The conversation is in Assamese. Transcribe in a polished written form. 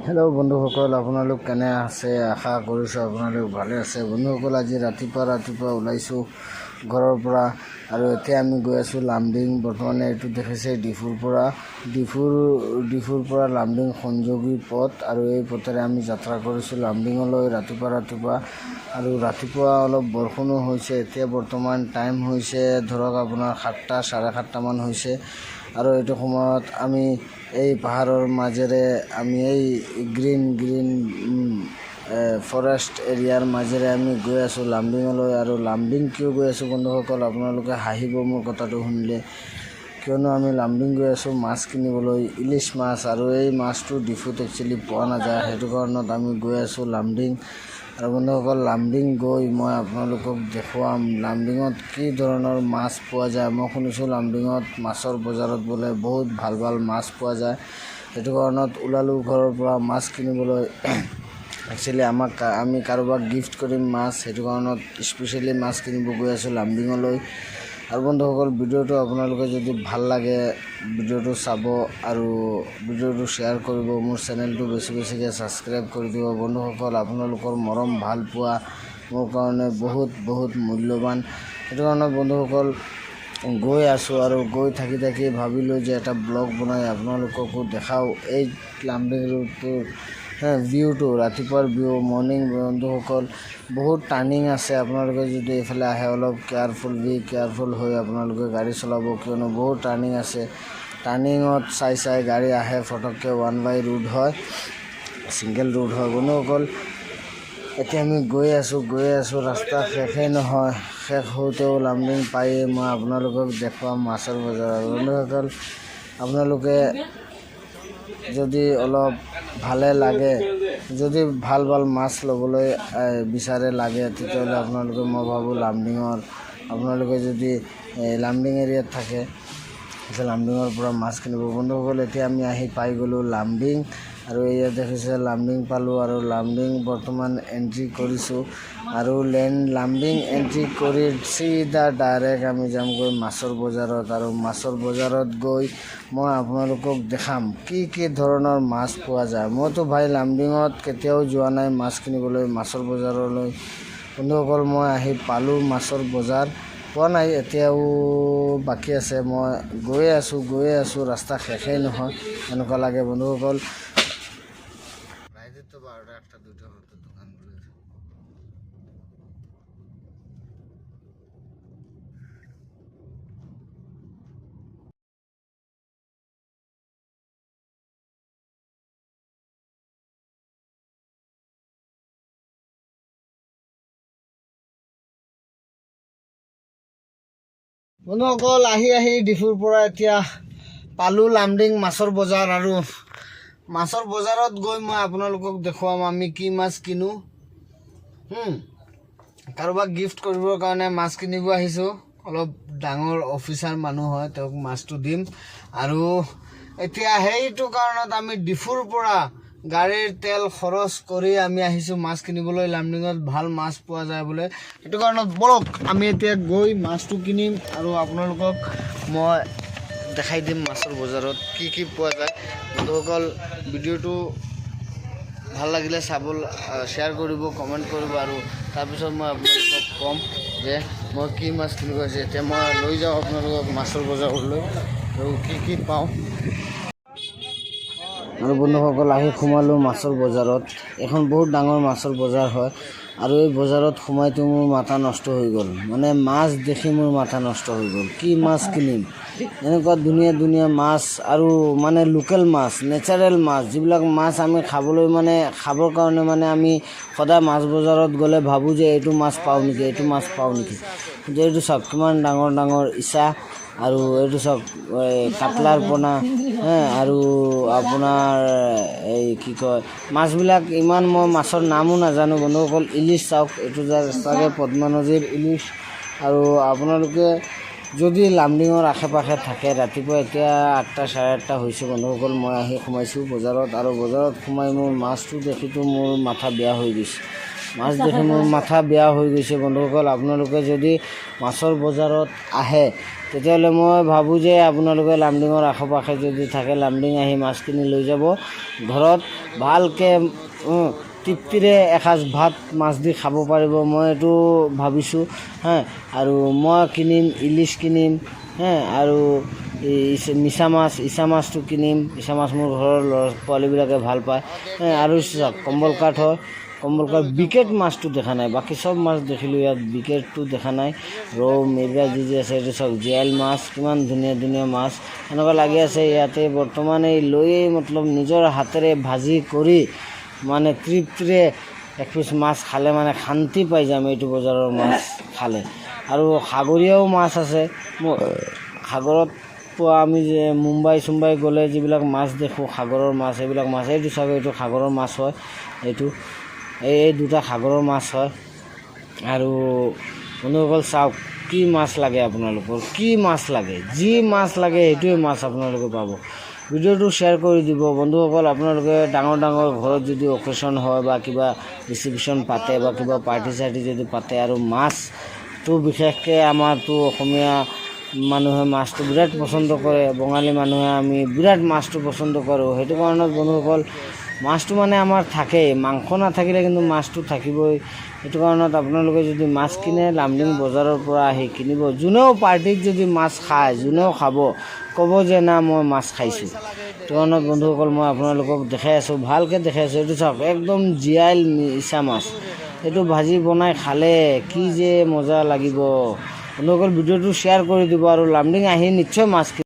হেল্ল' বন্ধুসকল, আপোনালোক কেনে আছে? আশা কৰিছোঁ আপোনালোক ভালে আছে। বন্ধুসকল, আজি ৰাতিপুৱা ওলাইছোঁ ঘৰৰ পৰা আৰু এতিয়া আমি গৈ আছোঁ লামডিং। বৰ্তমানে এইটো দেখিছে ডিফুৰ পৰা লামডিং সংযোগী পথ, আৰু এই পথেৰে আমি যাত্ৰা কৰিছোঁ লামডিঙলৈ ৰাতিপুৱা আৰু ৰাতিপুৱা অলপ বৰষুণো হৈছে। এতিয়া বৰ্তমান টাইম হৈছে ধৰক আপোনাৰ 7টা, 7:30 মান হৈছে, আৰু এইটো সময়ত আমি এই পাহাৰৰ মাজেৰে আমি এই গ্ৰীণ ফৰেষ্ট এৰিয়াৰ মাজেৰে আমি গৈ আছোঁ লামডিঙলৈ। আৰু লামডিং কিয় গৈ আছোঁ বন্ধুসকল, আপোনালোকে হাঁহিব মোৰ কথাটো শুনিলে, কিয়নো আমি লামডিং গৈ আছোঁ মাছ কিনিবলৈ, ইলিছ মাছ, আৰু এই মাছটো ডিফুত একচুৱেলি পোৱা নাযায়। সেইটো কাৰণত আমি গৈ আছোঁ লামডিং। আৰু বন্ধুসকল, লামডিং গৈ মই আপোনালোকক দেখুৱাম লামডিঙত কি ধৰণৰ মাছ পোৱা যায়। মই শুনিছোঁ লামডিঙত মাছৰ বজাৰত বোলে বহুত ভাল মাছ পোৱা যায়। সেইটো কাৰণত ওলালোঁ ঘৰৰ পৰা মাছ কিনিবলৈ। একচুৱেলি আমি কাৰোবাক গিফ্ট কৰিম মাছ, সেইটো কাৰণত স্পেচিয়েলি মাছ কিনিব গৈ আছোঁ লামডিঙলৈ। আৰু বন্ধুসকল, ভিডিঅ'টো আপোনালোকে যদি ভাল লাগে ভিডিঅ'টো চাব আৰু ভিডিঅ'টো শ্বেয়াৰ কৰিব। মোৰ চেনেলটো বেছিকৈ ছাবস্ক্ৰাইব কৰি দিব। বন্ধুসকল, আপোনালোকৰ মৰম ভাল পোৱা মোৰ কাৰণে বহুত মূল্যৱান। সেইটো কাৰণত বন্ধুসকল গৈ আছোঁ, আৰু গৈ থাকি ভাবিলোঁ যে এটা ব্লগ বনাই আপোনালোককো দেখাওঁ এই লামডিং ৰোডটোৰ ভিউটো, ৰাতিপুৱাৰ ভিউ, মৰ্ণিং। বন্ধুসকল, বহুত টাৰ্ণিং আছে। আপোনালোকে যদি এইফালে আহে অলপ কেয়াৰফুল হৈ আপোনালোকে গাড়ী চলাব, কিয়নো বহুত টাৰ্ণিং আছে। টাৰ্ণিঙত চাই গাড়ী আহে, ফটককৈ 1 way ৰোড হয়, ছিংগল ৰোড হয়। বন্ধুসকল, এতিয়া আমি গৈ আছোঁ ৰাস্তা শেষেই নহয়। শেষ হওঁতেও লামডিং পায়েই মই আপোনালোকক দেখুৱাম মাছৰ বজাৰ। বন্ধুসকল, আপোনালোকে যদি অলপ ভালে লাগে, যদি ভাল মাছ ল'বলৈ বিচাৰে তেতিয়াহ'লে আপোনালোকে, মই ভাবোঁ আপোনালোকে যদি লামডিং এৰিয়াত থাকে লামডিঙৰ পৰা মাছ কিনিব। বন্ধুসকল, এতিয়া আমি পাই গ'লোঁ লামডিং, আৰু এয়া দেখিছে লামডিং পালোঁ, আৰু লামডিং বৰ্তমান এণ্ট্ৰি কৰিছোঁ। আৰু লামডিং এণ্ট্ৰি কৰি চিধা ডাইৰেক্ট আমি যামগৈ মাছৰ বজাৰত। আৰু মাছৰ বজাৰত গৈ মই আপোনালোকক দেখাম কি ধৰণৰ মাছ পোৱা যায়। মইতো ভাই লামডিঙত কেতিয়াও যোৱা নাই মাছ কিনিবলৈ, মাছৰ বজাৰলৈ। বন্ধুসকল, মই পালোঁ মাছৰ বজাৰ, পোৱা নাই, এতিয়াও বাকী আছে। মই গৈ আছোঁ ৰাস্তা শেষেই নহয় এনেকুৱা লাগে। বন্ধুসকল, ৰাইতেৰ তো 12টা 1টা 2টা হতো দোকানগুলোৰ। বন্ধুসকল, আহি ডিফুৰ পৰা এতিয়া পালোঁ লামডিং মাছৰ বজাৰ। আৰু মাছৰ বজাৰত গৈ মই আপোনালোকক দেখুৱাম আমি কি মাছ কিনো। কাৰোবাক গিফ্ট কৰিবৰ কাৰণে মাছ কিনিব আহিছোঁ। অলপ ডাঙৰ অফিচাৰ মানুহ হয়, তেওঁক মাছটো দিম। আৰু এতিয়া সেইটো কাৰণত আমি ডিফুৰ পৰা গাড়ীৰ তেল খৰচ কৰি আমি আহিছোঁ মাছ কিনিবলৈ। লামডিঙত ভাল মাছ পোৱা যায় বোলে, সেইটো কাৰণত বলক আমি এতিয়া গৈ মাছটো কিনিম, আৰু আপোনালোকক মই দেখাই দিম মাছৰ বজাৰত কি পোৱা যায়। বন্ধুসকল, ভিডিঅ'টো ভাল লাগিলে শ্বেয়াৰ কৰিব, কমেণ্ট কৰিব, আৰু তাৰপিছত মই আপোনালোকক ক'ম যে মই কি মাছ কিনিব আহিছোঁ। এতিয়া মই লৈ যাওঁ আপোনালোকক মাছৰ বজাৰলৈ আৰু কি পাওঁ। আৰু বন্ধুসকল, সোমালোঁ মাছৰ বজাৰত। এখন বহুত ডাঙৰ মাছৰ বজাৰ হয়, আৰু এই বজাৰত সোমাইতো মোৰ মাথা নষ্ট হৈ গ'ল। মানে মাছ দেখি মোৰ মাথা নষ্ট হৈ গ'ল। কি মাছ কিনিম, এনেকুৱা ধুনীয়া মাছ, আৰু মানে লোকেল মাছ, নেচাৰেল মাছ, যিবিলাক মাছ আমি খাবৰ কাৰণে আমি সদায় মাছ বজাৰত গ'লে ভাবোঁ যে এইটো মাছ পাওঁ নেকি। কিন্তু এইটো চাওক কিমান ডাঙৰ ইচা, আৰু এইটো চাওক কাটলাৰ পোনা, আৰু আপোনাৰ এই কি কয় মাছবিলাক ইমান মই মাছৰ নামো নাজানো। বন্ধুসকল, ইলিছ চাওক, এইটো চাগে পদ্মানদীৰ ইলিছ। আৰু আপোনালোকে যদি লামডিঙৰ আশে পাশে থাকে, ৰাতিপুৱা এতিয়া 8টা 8:30 হৈছে বন্ধুসকল, মই সোমাইছোঁ বজাৰত। আৰু বজাৰত সোমাই মোৰ মাছটো দেখিতো মোৰ মাথা বেয়া হৈ গৈছে। মাছ দেখি মোৰ মাথা বেয়া হৈ গৈছে বন্ধুসকল। আপোনালোকে যদি মাছৰ বজাৰত আহে তেতিয়াহ'লে মই ভাবোঁ যে আপোনালোকে লামডিঙৰ আশে পাশে যদি থাকে লামডিং আহি মাছখিনি লৈ যাব ঘৰত, ভালকৈ তৃপ্তিৰে এসাঁজ ভাত মাছ দি খাব পাৰিব। মই এইটো ভাবিছোঁ আৰু মই কিনিম, ইলিচ কিনিম আৰু মিছা মাছ, ইচা মাছটো কিনিম। ইচা মাছ মোৰ ঘৰৰ পোৱালিবিলাকে ভাল পায় আৰু চাওক কমলকাট হয়, কমলকাট বিকেট মাছটো দেখা নাই, বাকী চব মাছ দেখিলোঁ, ইয়াত বিকেটটো দেখা নাই। ৰৌ মিৰ্গা যি আছে এইটো চাওক, জিয়াল মাছ, কিমান ধুনীয়া ধুনীয়া মাছ এনেকুৱা লাগি আছে। ইয়াতে বৰ্তমান এই লৈয়ে মতলব নিজৰ হাতেৰে ভাজি কৰি মানে তৃপ্তিৰে এক পিচ মাছ খালে মানে শান্তি পাই যাম এইটো বজাৰৰ মাছ খালে। আৰু সাগৰীয়াও মাছ আছে, সাগৰত পোৱা আমি যে মুম্বাই চুম্বাই গ'লে যিবিলাক মাছ দেখোঁ সাগৰৰ মাছ, এইবিলাক মাছ এইটো চাওক, এইটো সাগৰৰ মাছ হয়, এইটো এই দুটা সাগৰৰ মাছ হয়। আৰু বন্ধুসকল চাওক কি মাছ লাগে আপোনালোকৰ, কি মাছ লাগে, যি মাছ লাগে সেইটোৱে মাছ আপোনালোকে পাব। ভিডিঅ'টো শ্বেয়াৰ কৰি দিব বন্ধুসকল। আপোনালোকে ডাঙৰ ডাঙৰ ঘৰত যদি অকেশ্যন হয় বা কিবা ৰিচিপশ্যন পাতে বা কিবা পাৰ্টি চাৰ্টি যদি পাতে আৰু মাছটো বিশেষকৈ আমাৰতো অসমীয়া মানুহে মাছটো বিৰাট পচন্দ কৰে, বঙালী মানুহে আমি বিৰাট মাছটো পচন্দ কৰোঁ। সেইটো কাৰণত বন্ধুসকল মাছটো মানে আমাৰ থাকেই, মাংস নাথাকিলে কিন্তু মাছটো থাকিবই। সেইটো কাৰণত আপোনালোকে যদি মাছ কিনে লামডিং বজাৰৰ পৰা আহি কিনিব। যোনেও পাৰ্টিত যদি মাছ খায়, যোনেও খাব ক'ব যে না মই মাছ খাইছোঁ। সেইটো কাৰণত বন্ধুসকল মই আপোনালোকক দেখাই আছোঁ, ভালকৈ দেখাই আছোঁ। এইটো চাওক একদম জিয়াইল ইচা মাছ, এইটো ভাজি বনাই খালে কি যে মজা লাগিব। বন্ধুসকল ভিডিঅ'টো শ্বেয়াৰ কৰি দিব আৰু লামডিং আহি নিশ্চয় মাছ